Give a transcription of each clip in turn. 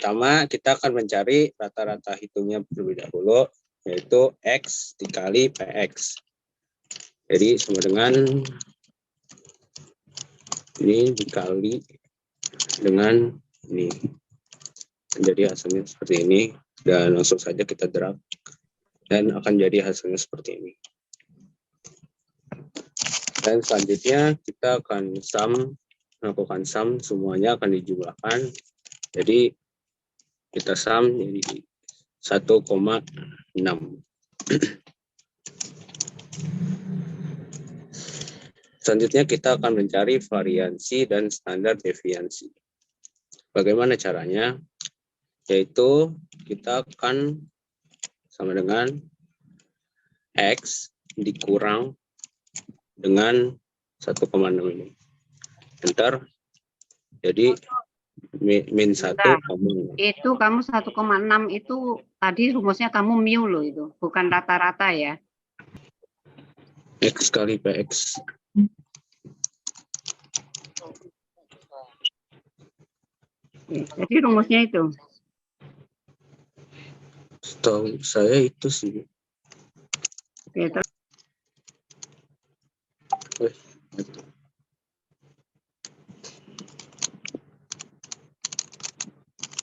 pertama kita akan mencari rata-rata hitungnya terlebih dahulu, yaitu X dikali PX. Jadi sama dengan ini dikali dengan ini. Jadi hasilnya seperti ini. Dan langsung saja kita drag. Dan akan jadi hasilnya seperti ini. Dan selanjutnya kita akan melakukan sum, semuanya akan dijumlahkan. Jadi kita sum jadi 1,6. Selanjutnya kita akan mencari variansi dan standar deviansi. Bagaimana caranya? Yaitu kita akan sama dengan X dikurang dengan 1,6 ini. Enter. Jadi min 1. Itu kamu 1,6 itu tadi rumusnya kamu mu loh itu, bukan rata-rata ya. X kali PX. Jadi rumusnya itu. Setahu saya itu sih. Oke,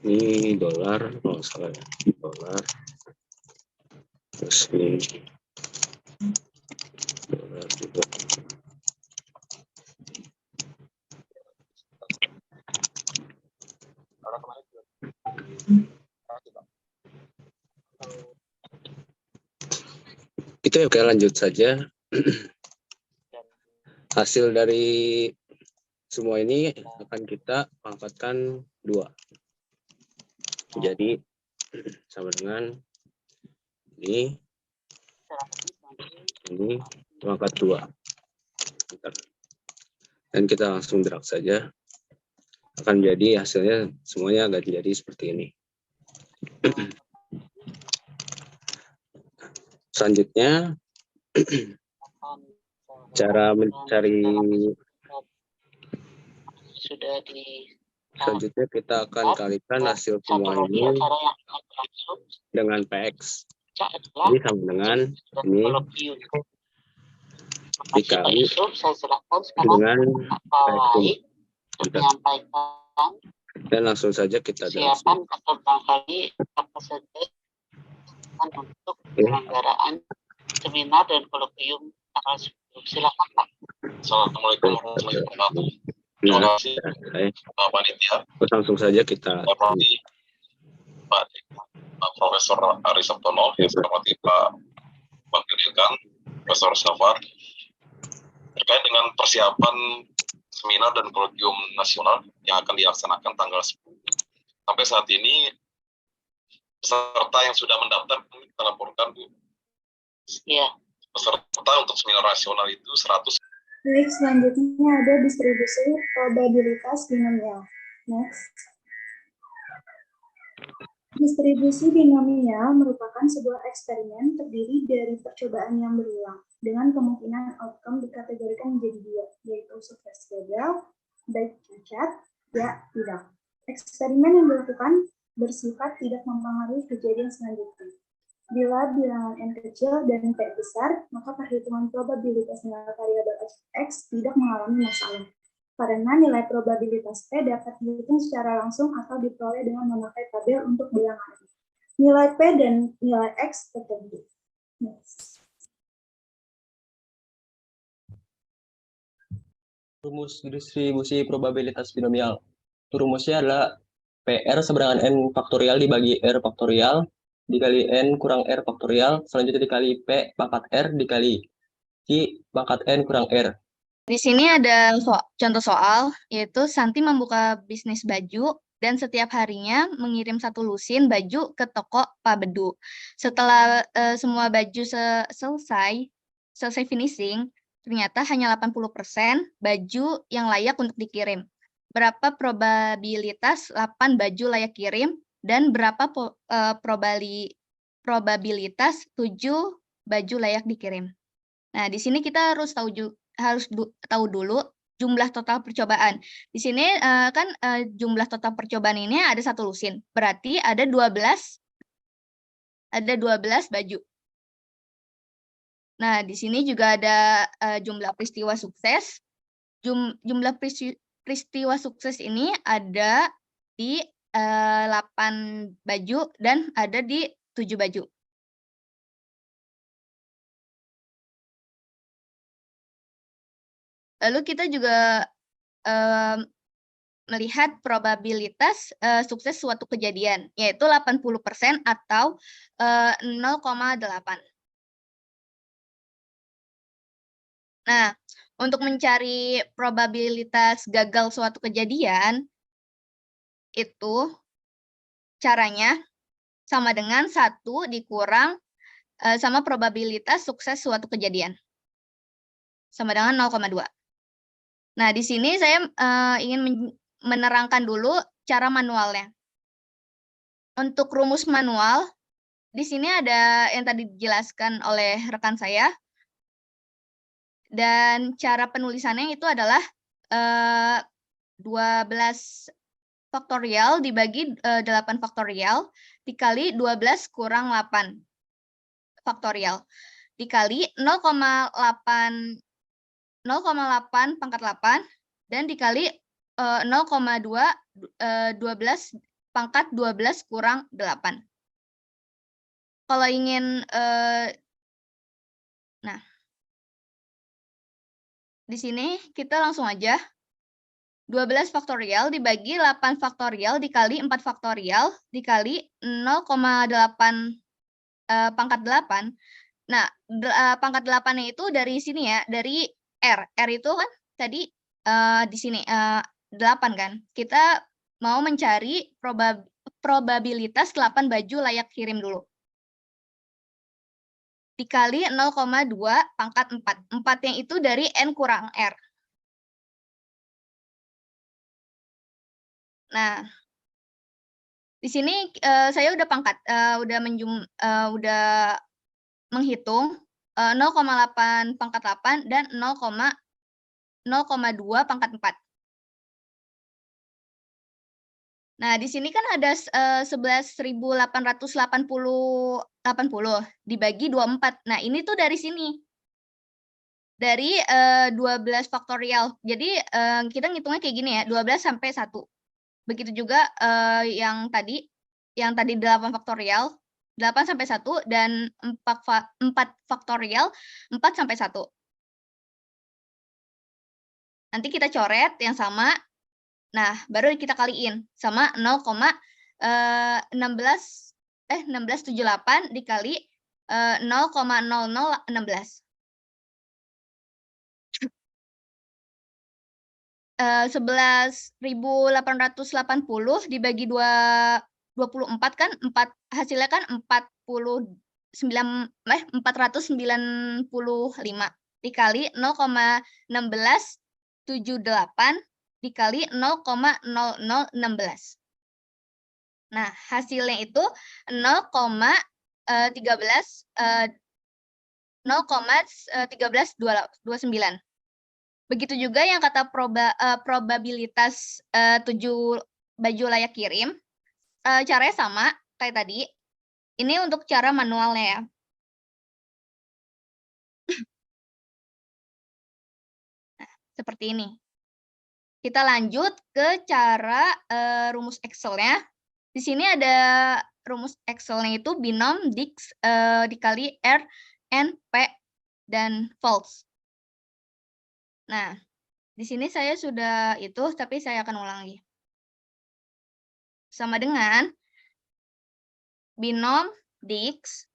ini dolar, kalau salah ya, dolar. Terus ini dolar juga. Itu ya, oke, lanjut saja. Hasil dari semua ini akan kita pangkatkan 2. Jadi sama dengan ini pangkat 2. Dan kita langsung drag saja. Akan jadi hasilnya semuanya akan jadi seperti ini. Selanjutnya cara mencari, selanjutnya kita akan kalikan hasil semua ini dengan PX. Ini sama dengan ini dikali dengan PX. Dan langsung saja kita drag. Untuk penyelenggaraan seminar dan kolokvium tanggal 10. Silakan Pak. Assalamualaikum warahmatullahi wabarakatuh. Terima kasih Pak Panitia. Langsung saja kita. Pak Profesor Ari Sabtono, yang saya hormati Pak Wakil Dekan, Profesor Safar, terkait dengan persiapan seminar dan kolokvium nasional yang akan dilaksanakan tanggal 10. Sampai saat ini peserta yang sudah mendaftar kita laporkan, Bu. Iya. Peserta untuk seminar nasional itu 100. Baik, selanjutnya ada distribusi probabilitas binomial. Next. Distribusi binomial merupakan sebuah eksperimen terdiri dari percobaan yang berulang dengan kemungkinan outcome dikategorikan menjadi 2, yaitu sukses gagal, baik cacat, ya tidak. Eksperimen yang dilakukan bersifat tidak mempengaruhi kejadian selanjutnya. Bila bilangan N kecil dan P besar, maka perhitungan probabilitas nilai variabel X tidak mengalami masalah. Karena nilai probabilitas P dapat dihitung secara langsung atau diperoleh dengan memakai tabel untuk bilangan. Nilai P dan nilai X tertentu. Next. Rumus distribusi probabilitas binomial. Rumusnya adalah PR seberangan N faktorial dibagi R faktorial dikali N kurang R faktorial, selanjutnya dikali P pangkat R dikali Q pangkat N kurang R. Di sini ada contoh soal, yaitu Santi membuka bisnis baju dan setiap harinya mengirim 1 lusin baju ke toko Pak Bedu. Setelah semua baju selesai finishing, ternyata hanya 80% baju yang layak untuk dikirim. Berapa probabilitas 8 baju layak kirim dan berapa probabilitas 7 baju layak dikirim. Nah, di sini kita harus tahu dulu jumlah total percobaan. Di sini kan jumlah total percobaan ini ada 1 lusin. Berarti ada 12 baju. Nah, di sini juga ada jumlah peristiwa sukses. Jumlah peristiwa sukses ini ada di 8 baju dan ada di 7 baju. Lalu kita juga melihat probabilitas sukses suatu kejadian, yaitu 80% atau 0,8. Nah, untuk mencari probabilitas gagal suatu kejadian, itu caranya sama dengan 1 dikurang sama probabilitas sukses suatu kejadian. Sama dengan 0,2. Nah, di sini saya ingin menerangkan dulu cara manualnya. Untuk rumus manual, di sini ada yang tadi dijelaskan oleh rekan saya. Dan cara penulisannya itu adalah 12 faktorial dibagi 8 faktorial dikali 12 kurang 8 faktorial dikali 0,8 pangkat 8 dan dikali 0,2 12 pangkat 12 kurang 8. Kalau ingin nah, di sini kita langsung aja 12 faktorial dibagi 8 faktorial dikali 4 faktorial dikali 0,8 pangkat 8. Nah, pangkat 8-nya itu dari sini ya, dari R. R itu kan tadi di sini 8 kan. Kita mau mencari probabilitas 8 baju layak kirim dulu. Dikali 0,2 pangkat 4. 4-nya itu dari N kurang R. Nah, di sini saya udah udah menghitung 0,8 pangkat 8 dan 0,2 pangkat 4. Nah, di sini kan ada 11.880 dibagi 24. Nah, ini tuh dari sini. Dari 12 faktorial. Jadi kita ngitungnya kayak gini ya, 12 sampai 1. Begitu juga yang tadi 8 faktorial, 8 sampai 1 dan 4 faktorial 4 sampai 1. Nanti kita coret yang sama. Nah, baru kita kaliin sama 1678 dikali 0,0016. 11.880 dibagi 24 kan 4 hasilnya kan 495 dikali 0,1678 dikali 0,0016. Nah, hasilnya itu 0,1329. Begitu juga yang kata probabilitas 7 baju layak kirim. Caranya sama kayak tadi. Ini untuk cara manualnya ya. Nah, seperti ini. Kita lanjut ke cara rumus Excel-nya. Di sini ada rumus Excel-nya itu binom Dix dikali R, N, P, dan false. Nah, di sini saya sudah itu, tapi saya akan ulangi. Sama dengan binom Dix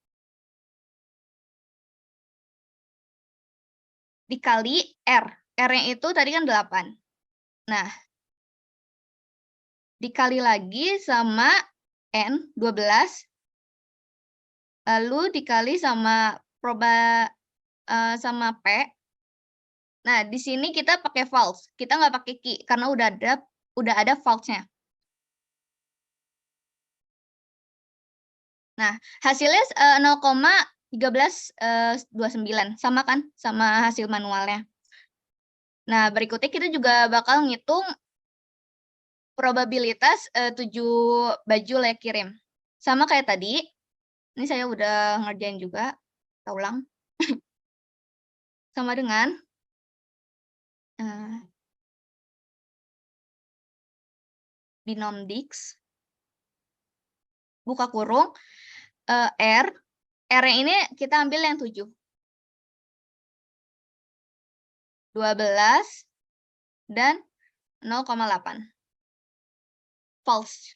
dikali R. R-nya itu tadi kan 8. Nah, dikali lagi sama N, 12. Lalu dikali sama sama P. Nah, di sini kita pakai false. Kita nggak pakai key karena udah ada false-nya. Nah, hasilnya 0,1329. Sama kan? Sama hasil manualnya. Nah, berikutnya kita juga bakal ngitung probabilitas 7 baju layak kirim. Sama kayak tadi, ini saya udah ngerjain juga, kita ulang. Sama dengan binom Dix, buka kurung, R yang ini kita ambil yang 7. 12 dan 0,8. False.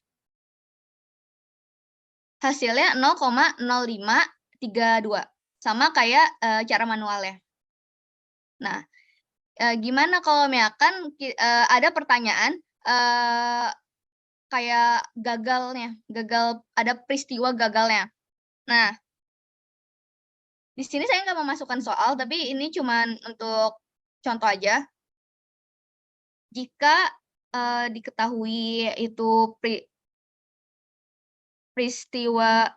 Hasilnya 0,0532. Sama kayak cara manualnya. Nah, gimana kalau misalkan ada pertanyaan kayak gagal, ada peristiwa gagalnya. Nah, di sini saya nggak memasukkan soal, tapi ini cuman untuk contoh aja. Jika diketahui itu peristiwa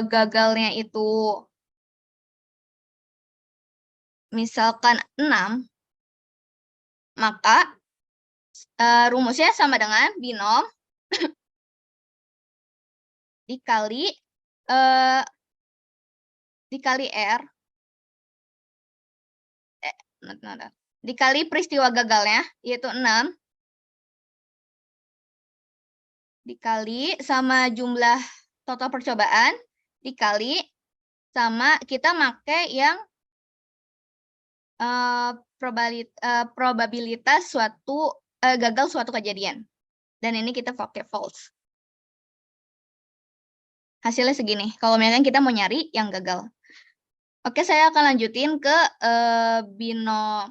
gagalnya itu misalkan 6, maka rumusnya sama dengan binom dikali R dikali peristiwa gagalnya, yaitu 6, dikali sama jumlah total percobaan, dikali sama kita pakai yang probabilitas gagal suatu kejadian. Dan ini kita pakai false. Hasilnya segini. Kalau misalkan kita mau nyari yang gagal. Oke, saya akan lanjutin ke binomial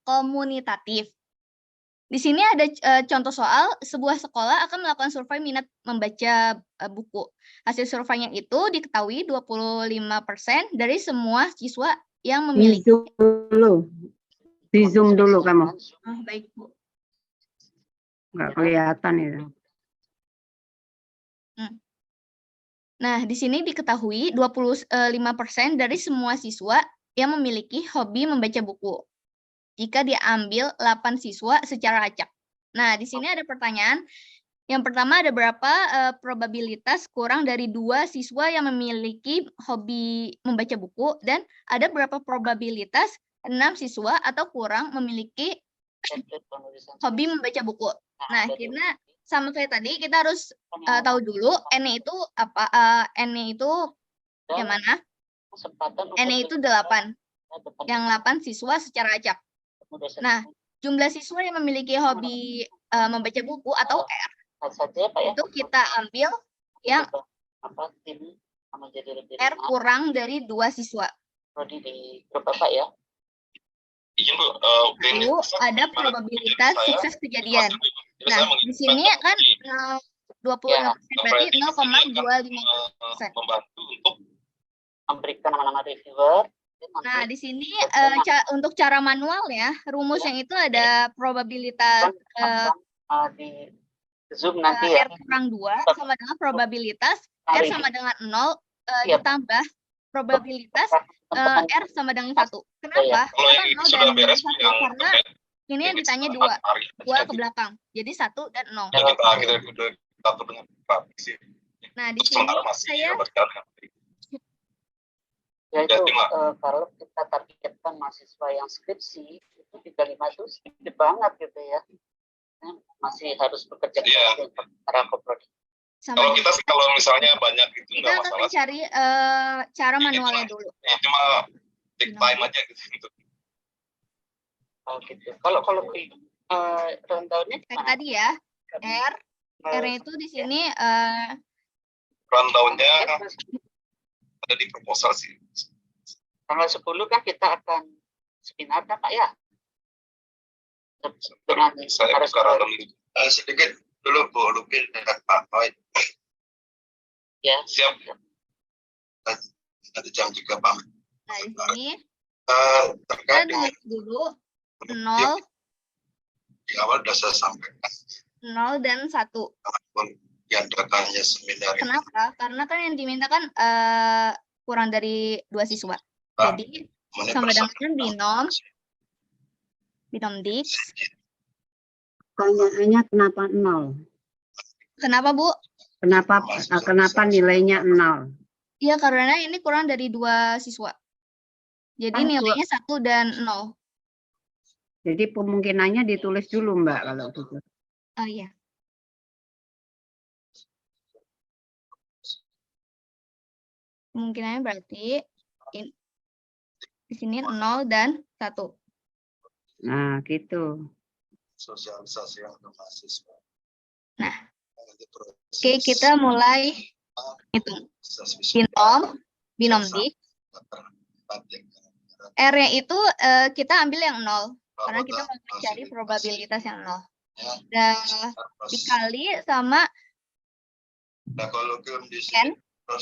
komunitatif. Di sini ada contoh soal, sebuah sekolah akan melakukan survei minat membaca buku. Hasil surveinya itu diketahui 25% dari semua siswa yang memiliki. Di Zoom dulu kamu. Oh, baik, Bu. Nggak kelihatan itu. Nah, di sini diketahui 25% dari semua siswa yang memiliki hobi membaca buku. Jika diambil 8 siswa secara acak. Nah, di sini ada pertanyaan. Yang pertama, ada berapa probabilitas kurang dari 2 siswa yang memiliki hobi membaca buku, dan ada berapa probabilitas 6 siswa atau kurang memiliki hobi membaca buku. Nah, karena sama kayak tadi, kita harus tahu dulu N-nya itu apa? N-nya itu yang mana? N-nya itu 8. Yang 8 siswa secara acak. Nah, jumlah siswa yang memiliki hobi membaca buku atau R, itu kita ambil yang R kurang dari 2 siswa. Izin Bu, Lalu ada probabilitas sukses kejadian. Nah, di sini kan 25% berarti 0,25%. membantu untuk memberikan nama-nama reviewer. Nah, di sini untuk cara manual ya, rumus yang itu ada probabilitas Di Zoom nanti ya. R kurang 2 sama dengan probabilitas R sama dengan 0 ditambah probabilitas R sama dengan 1. Kenapa? kalau yang itu sudah beres Bu, yang Karena ini yang ditanya 2 ke belakang. Jadi 1 dan 0. kita atur dengan praksi. Nah, di sini saya Yaitu kalau kita targetkan mahasiswa yang skripsi itu 35 itu sedikit banget gitu ya. Masih harus bekerja secara koproduk. Kalau kita sih kalau misalnya banyak itu kita nggak akan masalah. cari cara manualnya dulu. Cuma take time aja gitu untuk. Oh gitu. Kalau rundownnya Kayak tadi ya, R itu di sini Rundownnya ada di proposal sih. tanggal 10 kan kita akan seminar kan Pak ya? Dengan Saya buka rundown sedikit dulu Bu Lupin dengan Pak Hoy. Ya. Siap. Ada jam juga Pak. nah di sini Terkait kita dengan tulis dulu 0, di awal sudah saya sampaikan 0 dan 1. diadakannya seminar ini? Kenapa? Karena kan yang diminta kan kurang dari 2 siswa. Pak, Jadi mengenai sama dengan persoalan binom Dix. Pertanyaannya kenapa 0? Kenapa, Bu? Kenapa nilainya 0? Iya, karena ini kurang dari 2 siswa. Jadi Kan nilainya 1 dan 0. Jadi kemungkinannya ditulis dulu, Mbak, kalau gitu. Oh iya. Kemungkinannya berarti di sini 0 dan 1. Nah, gitu. sosialisasi yang untuk mahasiswa. Nah, oke, kita mulai hitung. Binom Dix. R-nya itu kita ambil yang 0. Karena kita mau mencari probabilitas yang 0. Dan dikali sama Nah, kalau di N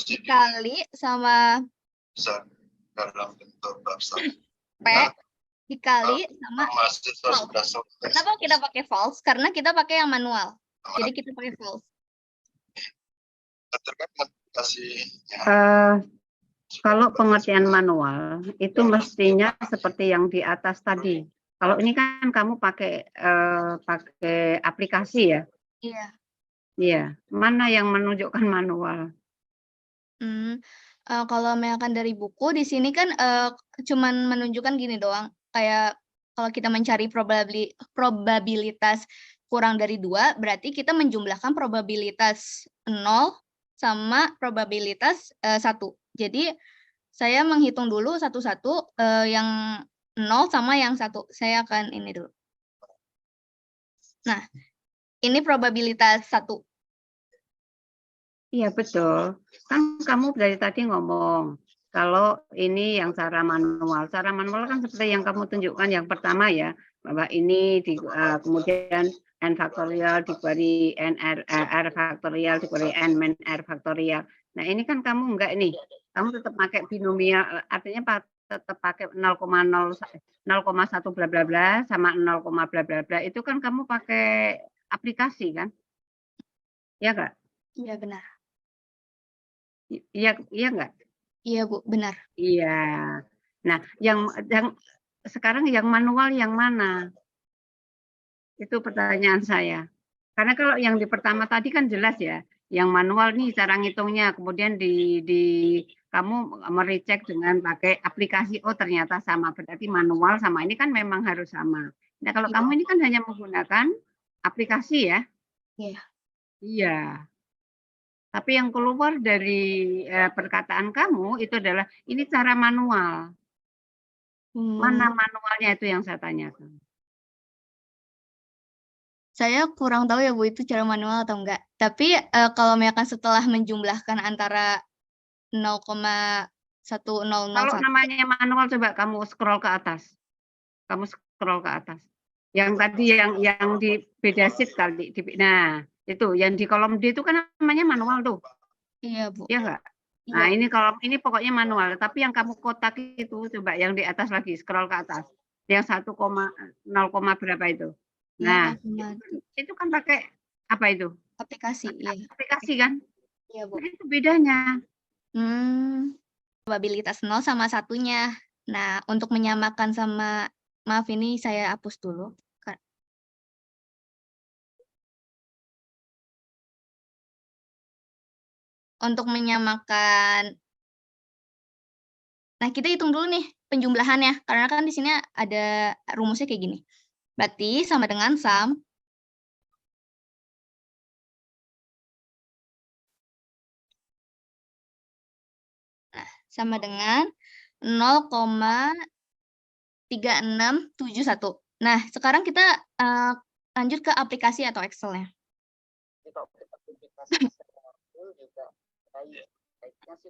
dikali sama dalam bentuk P dikali sama mahasiswa sudah selesai. Kenapa kita pakai false? Karena kita pakai yang manual. Jadi kita pakai false. Terkait modifikasinya. Kalau pengertian manual itu mestinya seperti yang di atas tadi. Kalau ini kan kamu pakai aplikasi ya? Iya. Iya. Mana yang menunjukkan manual? Kalau misalkan dari buku di sini kan cuman menunjukkan gini doang. Kayak kalau kita mencari probabilitas kurang dari 2, berarti kita menjumlahkan probabilitas 0 sama probabilitas 1. Jadi saya menghitung dulu satu-satu yang 0 sama yang 1. Saya akan ini dulu. Nah, ini probabilitas 1. Iya, betul. Kan kamu dari tadi ngomong kalau ini yang cara manual. Cara manual kan seperti yang kamu tunjukkan yang pertama ya, bahwa ini kemudian n faktorial diberi n r faktorial diberi n min r faktorial. Nah, ini kan kamu enggak nih. Kamu tetap pakai binomial, artinya tetap pakai 0,1 bla bla bla sama 0, bla bla bla. Itu kan kamu pakai aplikasi kan? Ya enggak? Iya, benar. Iya enggak? Iya, Bu, benar. Iya. Nah, yang sekarang yang manual yang mana? Itu pertanyaan saya. Karena kalau yang di pertama tadi kan jelas ya, yang manual nih cara ngitungnya, kemudian kamu merecek dengan pakai aplikasi, oh ternyata sama, berarti manual sama ini kan memang harus sama. Nah, kalau kamu ini kan hanya menggunakan aplikasi ya? Iya. Iya. Tapi yang keluar dari perkataan kamu itu adalah ini cara manual. Mana manualnya itu yang saya tanyakan. Saya kurang tahu ya Bu itu cara manual atau enggak. Tapi kalau misalkan setelah menjumlahkan antara 0,1001. Kalau namanya manual coba kamu scroll ke atas. Kamu scroll ke atas. Yang tadi yang di beda sheet kali. Nah, itu yang di kolom D itu kan namanya manual tuh. Iya, Bu. Iya enggak? Nah, ini kolom ini pokoknya manual, tapi yang kamu kotak itu coba yang di atas lagi scroll ke atas. Yang 1,0, berapa itu? Nah, itu kan pakai apa itu? Aplikasi, iya. Aplikasi kan? Iya, Bu. Nah, itu bedanya. Probabilitas 0 sama 1-nya. Nah, untuk menyamakan sama, maaf ini saya hapus dulu. Untuk menyamakan, nah kita hitung dulu nih penjumlahannya, karena kan di sini ada rumusnya kayak gini. Berarti sama dengan sum sama dengan 0,3671. Nah, sekarang kita lanjut ke aplikasi atau Excel-nya.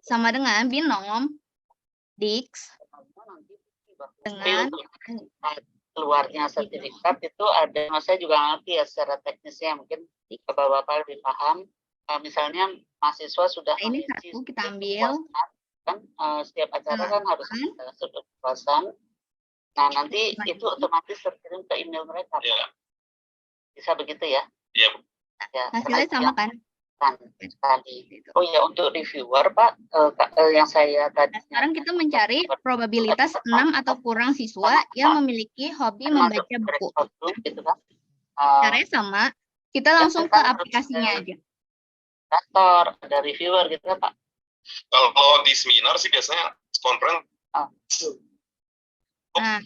Sama dengan binom Dix dengan keluarnya sertifikat itu ada, saya juga ngerti ya secara teknisnya, mungkin Bapak-Bapak lebih paham. Misalnya mahasiswa sudah ini satu kita ambil. Kan setiap acara kan harus ada surat kepuasan. Nah, nanti itu otomatis terkirim ke email mereka. Ya. Bisa begitu ya? Iya. Ya, hasilnya sama kan? kan sekali. Oh ya, untuk reviewer Pak, yang saya tadi. Nah, sekarang kita mencari probabilitas 6 atau kurang siswa yang memiliki hobi membaca buku. Gitu kan. Caranya sama, kita langsung ke aplikasinya aja. Kantor, ada reviewer gitu kan Pak. Kalau di seminar sih biasanya konferensi. Nah,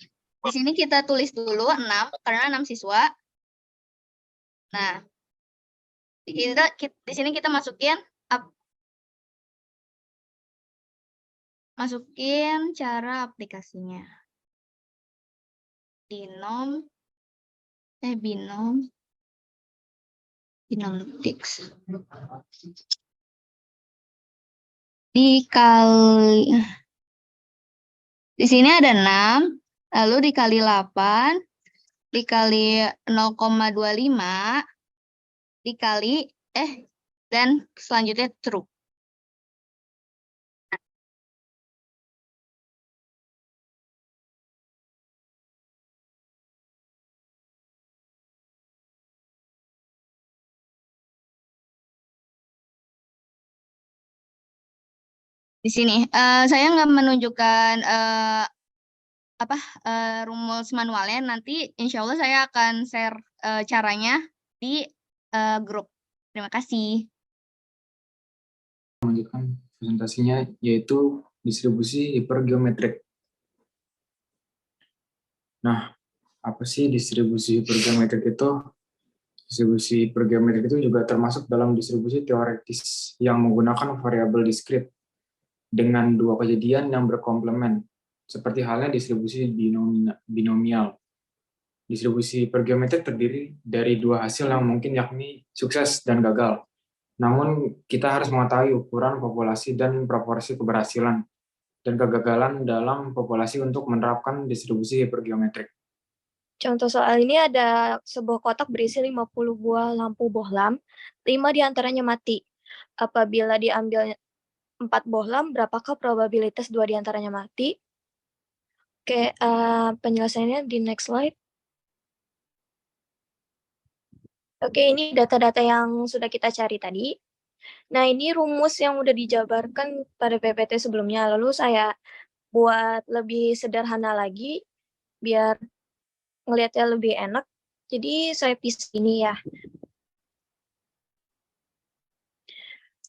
di sini kita tulis dulu 6 karena 6 siswa. Nah, di sini kita masukin cara aplikasinya. Binomtics. Di sini ada 6, lalu dikali 8, dikali 0,25, dikali, dan selanjutnya true. Di sini saya nggak menunjukkan rumus manualnya. Nanti insya Allah saya akan share caranya di grup. Terima kasih. Melanjutkan presentasinya, yaitu distribusi hipergeometrik. Nah, apa sih distribusi hipergeometrik itu? Distribusi hipergeometrik itu juga termasuk dalam distribusi teoretis yang menggunakan variabel diskrit dengan dua kejadian yang berkomplement, seperti halnya distribusi binomial. Distribusi hipergeometrik terdiri dari dua hasil yang mungkin, yakni sukses dan gagal. Namun, kita harus mengetahui ukuran populasi dan proporsi keberhasilan dan kegagalan dalam populasi untuk menerapkan distribusi hipergeometrik. Contoh soal ini ada sebuah kotak berisi 50 buah lampu bohlam, 5 diantaranya mati. Apabila diambil 4 bohlam, berapakah probabilitas 2 diantaranya mati? Oke, penjelasannya di next slide. Oke, ini data-data yang sudah kita cari tadi. Nah, ini rumus yang udah dijabarkan pada PPT sebelumnya. Lalu saya buat lebih sederhana lagi, biar ngelihatnya lebih enak. Jadi saya pisah ini ya.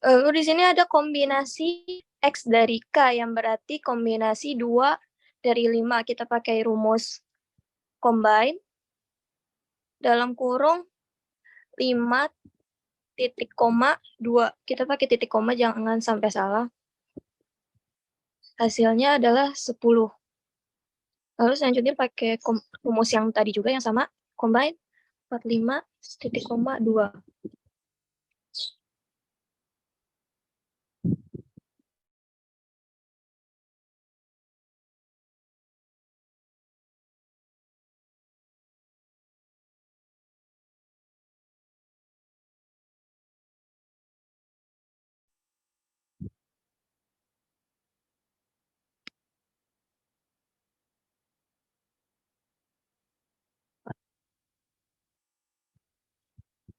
Lalu di sini ada kombinasi X dari K, yang berarti kombinasi 2 dari 5. Kita pakai rumus combine, dalam kurung 5 titik koma 2. Kita pakai titik koma, jangan sampai salah. Hasilnya adalah 10. Lalu selanjutnya pakai rumus yang tadi juga yang sama, combine 45 titik koma 2.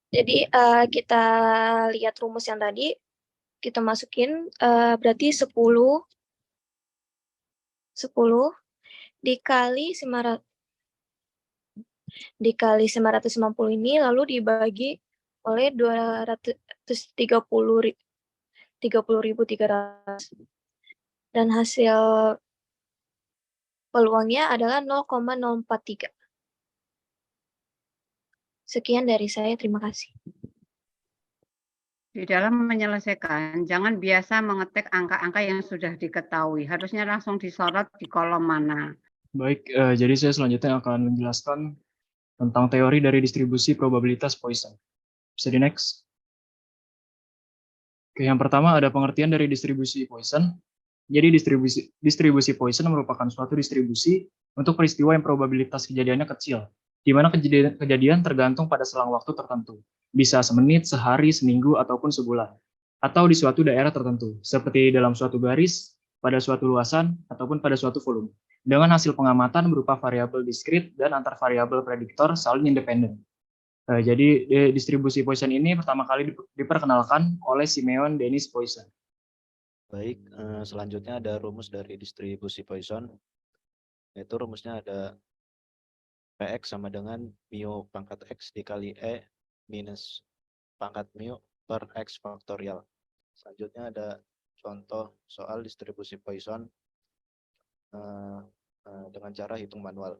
Jadi kita lihat rumus yang tadi, kita masukin berarti 10 dikali 950 ini, lalu dibagi oleh 230.300. Dan hasil peluangnya adalah 0,043. Sekian dari saya, terima kasih. Di dalam menyelesaikan, jangan biasa mengetik angka-angka yang sudah diketahui. Harusnya langsung disorot di kolom mana. Baik, jadi saya selanjutnya akan menjelaskan tentang teori dari distribusi probabilitas Poisson. Bisa di next. Oke, yang pertama ada pengertian dari distribusi Poisson. Jadi distribusi Poisson merupakan suatu distribusi untuk peristiwa yang probabilitas kejadiannya kecil, di mana kejadian tergantung pada selang waktu tertentu, bisa semenit, sehari, seminggu, ataupun sebulan, atau di suatu daerah tertentu, seperti dalam suatu garis, pada suatu luasan, ataupun pada suatu volume, dengan hasil pengamatan berupa variabel diskrit dan antar variabel prediktor saling independen. Jadi distribusi Poisson ini pertama kali diperkenalkan oleh Simeon Dennis Poisson. Baik, selanjutnya ada rumus dari distribusi Poisson. Yaitu rumusnya ada Px sama dengan mu pangkat X dikali E minus pangkat mu per X faktorial. Selanjutnya ada contoh soal distribusi Poisson dengan cara hitung manual.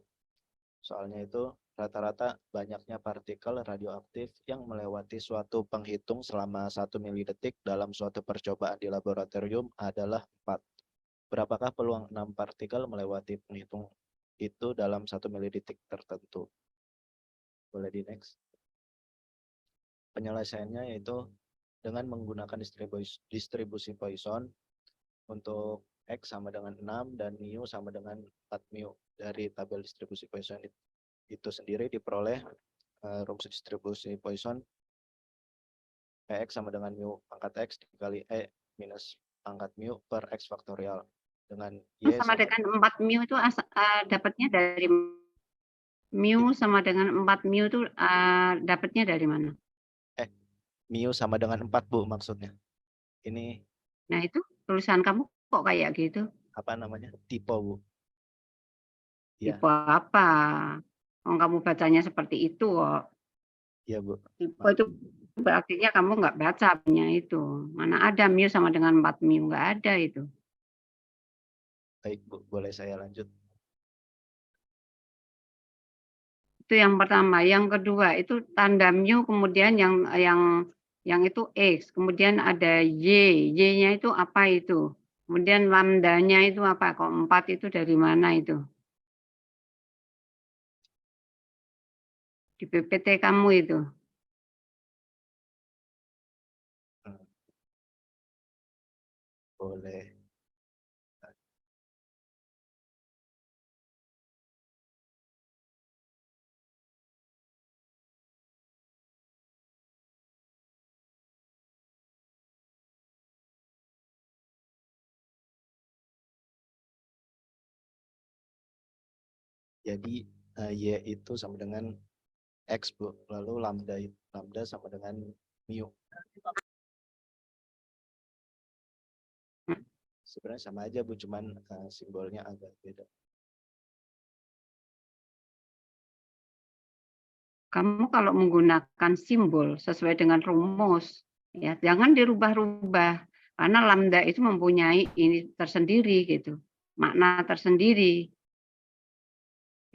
Soalnya itu rata-rata banyaknya partikel radioaktif yang melewati suatu penghitung selama 1 milidetik dalam suatu percobaan di laboratorium adalah 4. Berapakah peluang 6 partikel melewati penghitung itu dalam 1 milidetik tertentu? Boleh di next. Penyelesaiannya yaitu dengan menggunakan distribusi Poisson untuk X sama dengan 6 dan mu sama dengan 4 mu. Dari tabel distribusi Poisson itu sendiri diperoleh rumus distribusi Poisson Px sama dengan mu pangkat X dikali E minus pangkat mu per X faktorial dengan Y sama dengan 4 mu itu dapatnya dari mu sama dengan 4 mu itu dapatnya dari mana? Mu sama dengan 4, Bu, maksudnya. Ini. Nah, itu tulisan kamu kok kayak gitu? Apa namanya? Tipe, Bu. Tipe apa? Kamu bacanya seperti itu kok. Iya, Bu. Tipe itu berarti kamu nggak bacanya itu. Mana ada mu sama dengan 4 mu, nggak ada itu. Baik, Bu, boleh saya lanjut? Itu yang pertama. Yang kedua itu tanda mu, kemudian yang itu X, kemudian ada Y. Y-nya itu apa itu? Kemudian lambdanya itu apa? Kok 4 itu dari mana itu? Di PPT kamu itu. Boleh. Jadi Y itu sama dengan X, Bu. Lalu lambda sama dengan mu. Sebenarnya sama aja, Bu, cuman simbolnya agak beda. Kamu kalau menggunakan simbol sesuai dengan rumus, ya jangan dirubah-rubah. Karena lambda itu mempunyai ini tersendiri gitu, makna tersendiri.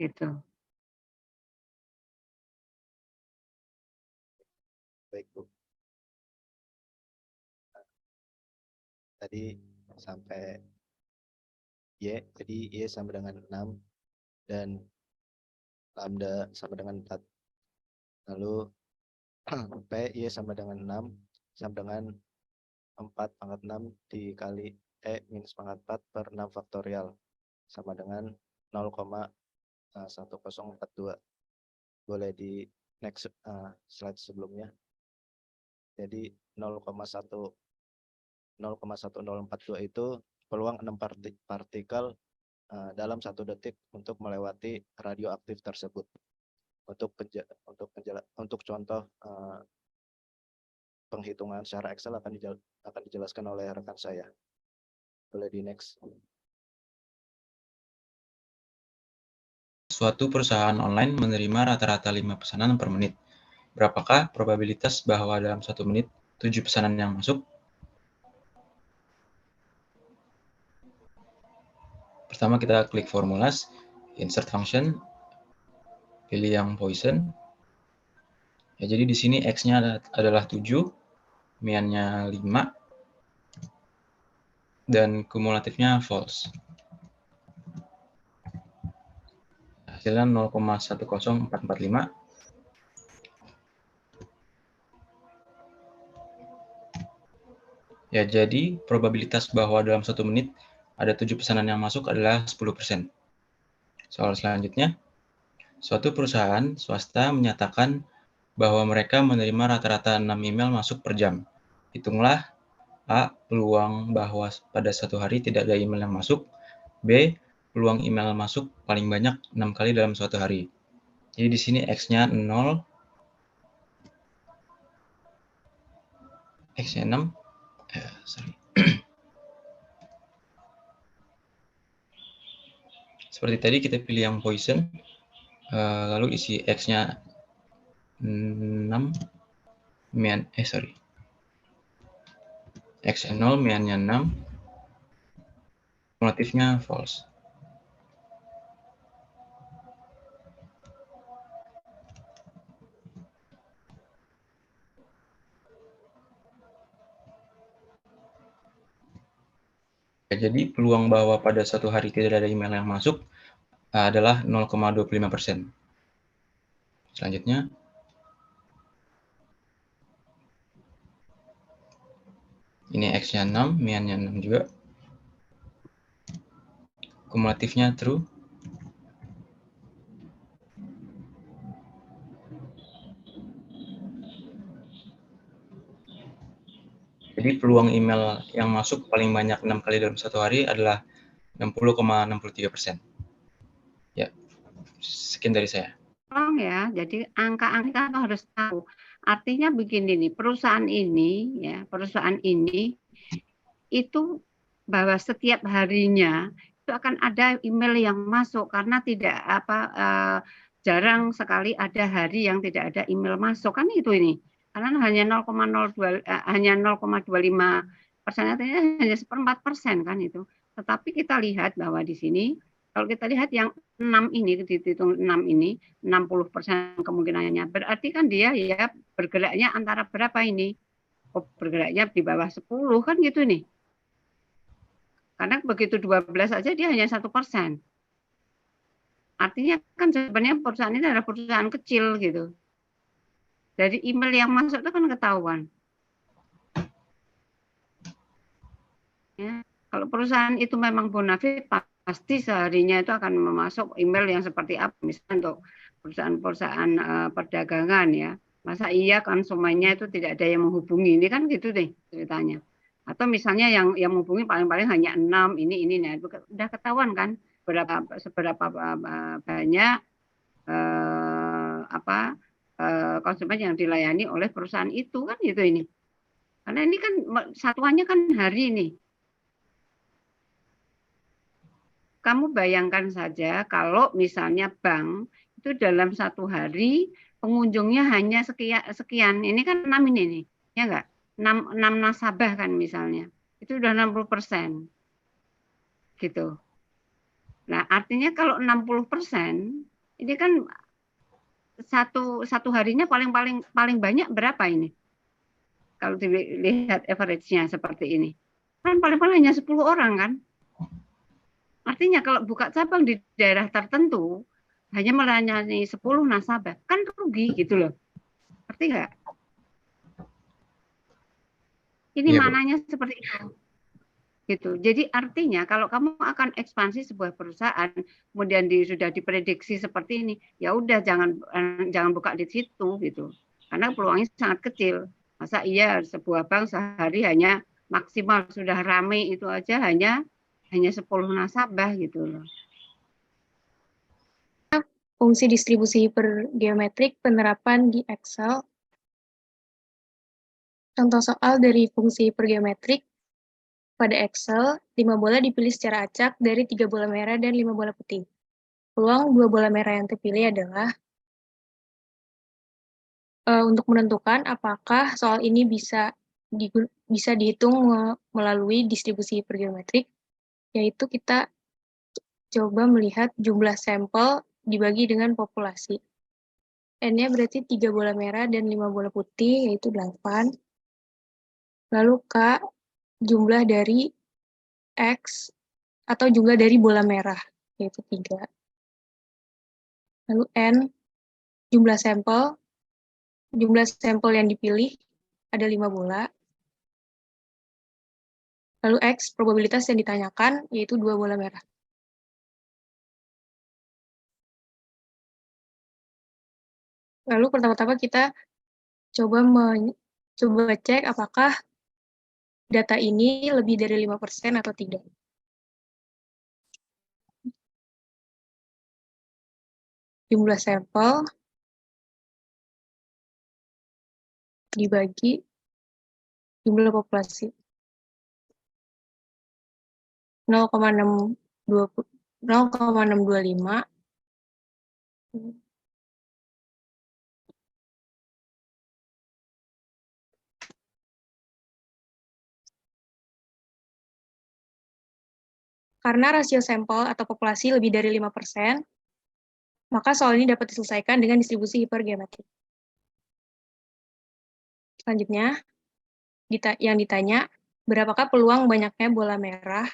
Gitu. Baik, Bu. Tadi sampai Y, jadi Y sama dengan 6 dan lambda sama dengan 4. Lalu P, Y sama dengan 6 sama dengan 4 pangkat 6 dikali E minus pangkat 4 per 6 faktorial sama dengan 0,1042. Boleh di next slide sebelumnya. Jadi 0,1042 itu peluang 6 partikel dalam 1 detik untuk melewati radioaktif tersebut. Untuk contoh penghitungan secara Excel akan dijelaskan oleh rekan saya. Boleh di next. Suatu perusahaan online menerima rata-rata 5 pesanan per menit. Berapakah probabilitas bahwa dalam 1 menit 7 pesanan yang masuk? Pertama kita klik formulas, insert function, pilih yang Poisson. Ya, jadi di sini X-nya adalah 7, mian-nya 5, dan kumulatifnya false. Hasilnya 0,10445. Ya, jadi probabilitas bahwa dalam 1 menit ada 7 pesanan yang masuk adalah 10%. Soal selanjutnya, suatu perusahaan swasta menyatakan bahwa mereka menerima rata-rata 6 email masuk per jam. Hitunglah A. Peluang bahwa pada satu hari tidak ada email yang masuk. B. Peluang email masuk paling banyak 6 kali dalam suatu hari. Jadi di sini X-nya 0, X-nya 6, sorry. Seperti tadi kita pilih yang Poisson, lalu isi X-nya 6, X-nya 0, mean-nya 6, kumulatifnya false. Jadi peluang bahwa pada suatu hari tidak ada email yang masuk adalah 0,25%. Selanjutnya, ini X-nya 6, mean-nya 6 juga. Kumulatifnya true. Jadi peluang email yang masuk paling banyak 6 kali dalam satu hari adalah 60,63%. Ya, sekian dari saya. Tolong ya, jadi angka-angka harus tahu. Artinya begini nih, perusahaan ini itu bahwa setiap harinya itu akan ada email yang masuk karena tidak jarang sekali ada hari yang tidak ada email masuk, kan itu ini. Karena hanya 0,02 hanya 0,25%, hanya 1/4% kan itu. Tetapi kita lihat bahwa di sini kalau kita lihat yang 6 ini, dihitung 6 ini, 60% kemungkinannya. Berarti kan dia ya bergeraknya antara berapa ini? Oh, bergeraknya di bawah 10 kan gitu nih. Karena begitu 12 saja dia hanya 1%. Artinya kan sebenarnya perusahaan ini adalah perusahaan kecil gitu. Dari email yang masuk itu kan ketahuan. Ya, kalau perusahaan itu memang bonafit, pasti seharinya itu akan memasuk email yang seperti apa, misalnya untuk perusahaan-perusahaan perdagangan ya. Masa iya konsumennya itu tidak ada yang menghubungi, ini kan gitu deh ceritanya. Atau misalnya yang menghubungi paling-paling hanya 6, ini, nah itu udah ketahuan kan seberapa banyak konsumen yang dilayani oleh perusahaan itu kan gitu ini. Karena ini kan satuannya kan hari nih. Kamu bayangkan saja kalau misalnya bank itu dalam satu hari pengunjungnya hanya sekian. Ini kan 6 ini nih, ya enggak? 6 nasabah kan misalnya. Itu udah 60%. Gitu. Nah, artinya kalau 60%, ini kan satu harinya paling banyak berapa ini? Kalau dilihat average-nya seperti ini. Kan paling-paling hanya 10 orang kan? Artinya kalau buka cabang di daerah tertentu hanya melayani 10 nasabah, kan rugi gitu loh. Ngerti nggak? Ini Iya, mananya seperti itu. Gitu. Jadi artinya kalau kamu akan ekspansi sebuah perusahaan, kemudian sudah diprediksi seperti ini, ya udah jangan buka di situ gitu. Karena peluangnya sangat kecil. Masa iya sebuah bank sehari hanya maksimal sudah ramai itu aja hanya 10 nasabah gitu loh. Fungsi distribusi hipergeometrik penerapan di Excel. Contoh soal dari fungsi hipergeometrik pada Excel, 5 bola dipilih secara acak dari 3 bola merah dan 5 bola putih. Peluang 2 bola merah yang terpilih adalah untuk menentukan apakah soal ini bisa dihitung melalui distribusi hipergeometrik, yaitu kita coba melihat jumlah sampel dibagi dengan populasi. N-nya berarti 3 bola merah dan 5 bola putih, yaitu 8. Lalu K, jumlah dari X, atau jumlah dari bola merah, yaitu 3. Lalu N, jumlah sampel yang dipilih, ada 5 bola. Lalu X, probabilitas yang ditanyakan, yaitu 2 bola merah. Lalu pertama-tama kita coba cek apakah data ini lebih dari 5% atau tidak. Jumlah sampel dibagi jumlah populasi. 0,625. Karena rasio sampel atau populasi lebih dari 5%, maka soal ini dapat diselesaikan dengan distribusi hipergeometrik. Selanjutnya, yang ditanya, berapakah peluang banyaknya bola merah?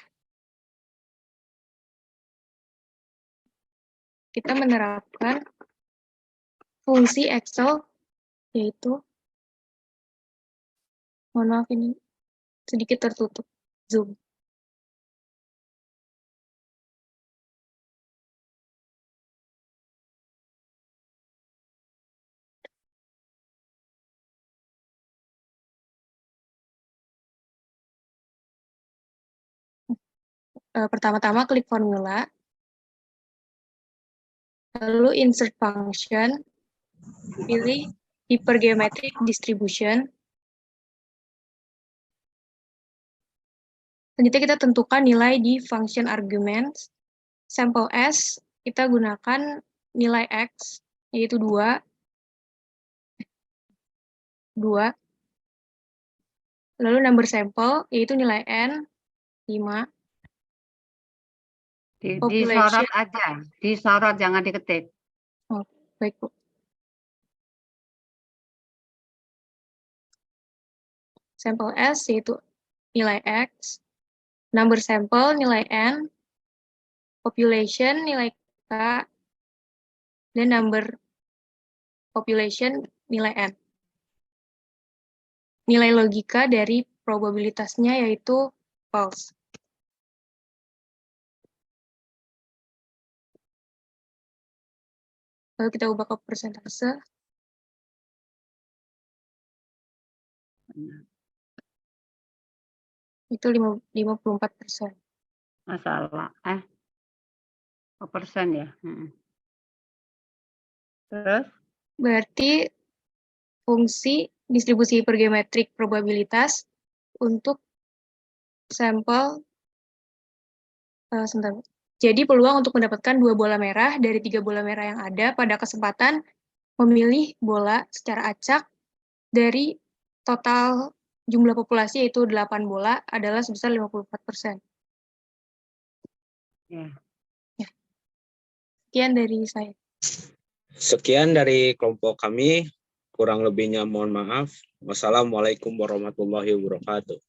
Kita menerapkan fungsi Excel, yaitu, mohon maaf ini sedikit tertutup, zoom. Pertama-tama klik formula, lalu insert function, pilih hypergeometric distribution. Selanjutnya kita tentukan nilai di function arguments. Sample S, kita gunakan nilai X, yaitu 2. Lalu number sample, yaitu nilai N, 5. Disorot aja, disorot, jangan diketik. Oh, baik, Bu. Sampel S, yaitu nilai X. Number sample, nilai N. Population, nilai K. Dan number population, nilai N. Nilai logika dari probabilitasnya yaitu false. Lalu kita ubah ke persentase. Itu 54%. Masalah. Persen ya. Terus? Berarti fungsi distribusi hipergeometrik probabilitas untuk sampel. Sebentar. Jadi peluang untuk mendapatkan 2 bola merah dari 3 bola merah yang ada pada kesempatan memilih bola secara acak dari total jumlah populasi yaitu 8 bola adalah sebesar 54%. Ya. Sekian dari saya. Sekian dari kelompok kami. Kurang lebihnya mohon maaf. Wassalamualaikum warahmatullahi wabarakatuh.